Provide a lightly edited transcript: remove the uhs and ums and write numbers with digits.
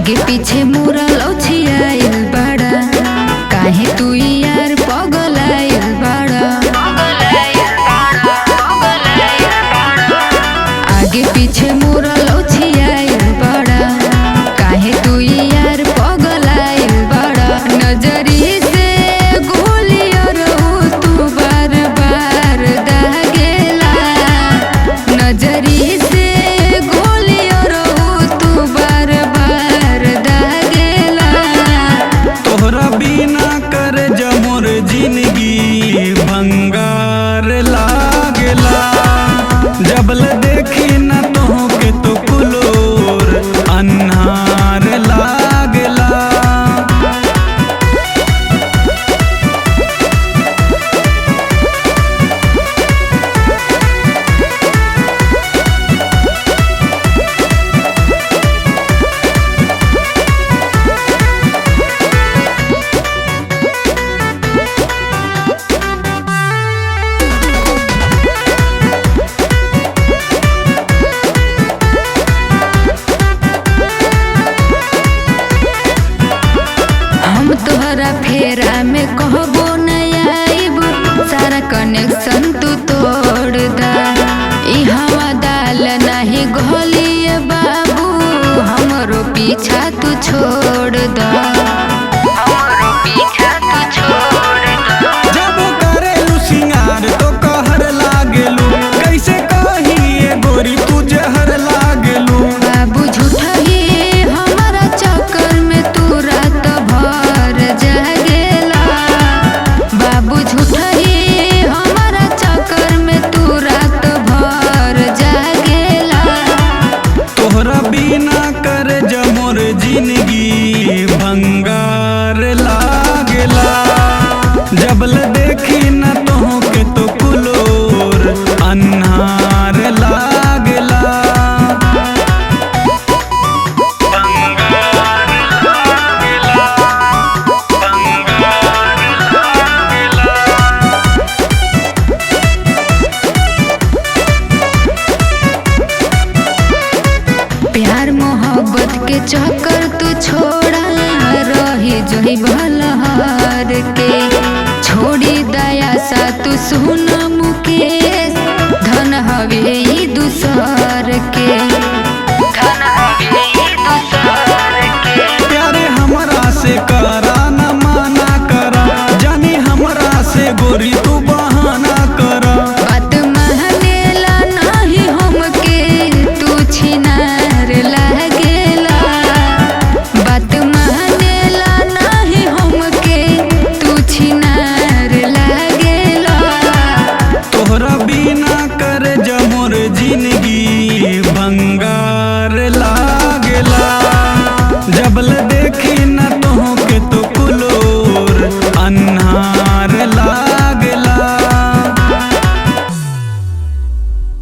आगे पीछे मोरा लौछियाइल बाड़ा, काहे तू यार पगलाइल बाड़ा। आगे पीछे मोरा लौछियाइल बाड़ा, काहे तू यार पगलाइल बाड़ा। नजरी से गोलियों तू बार बार दागेला, नजरी से गोलियों तू बार बार दागेला। तोहरा बिना कर जमोर जिंदगी भंगार लागेला, जबल देखी न तोहके तो कुलोर अन्हार लागेला। तोहरा फेरा में कहबो नहीं आइब, सारा कनेक्शन तू तोड़ दा। ई हवा दाल नहीं घोलिए बाबू, हमरो पीछा तू छोड़ दा। हमरो पीछा तू छोड़ दा। जब करेलू सिंगार तो कहर लागेलू, कैसे कही ए गोरी तू जहर लागेलू। बाबू झूठा ही हमारा चक्कर में तू रात भर जागेला। बाबू झूठा ही हमारा चक्कर में तू रात भर जागेला। तोहरा बिना कर जमोर जिंदगी भंगार लागेला, जबल देखी न तोहके तो कुलोर अन्हार लागेला। प्यार मोहब्बत के चक्कर तू छोड़ा, रही जोही भलहर के। छोड़ी दया सा तू सुन मुकेश, धन हवे ई दूसर के।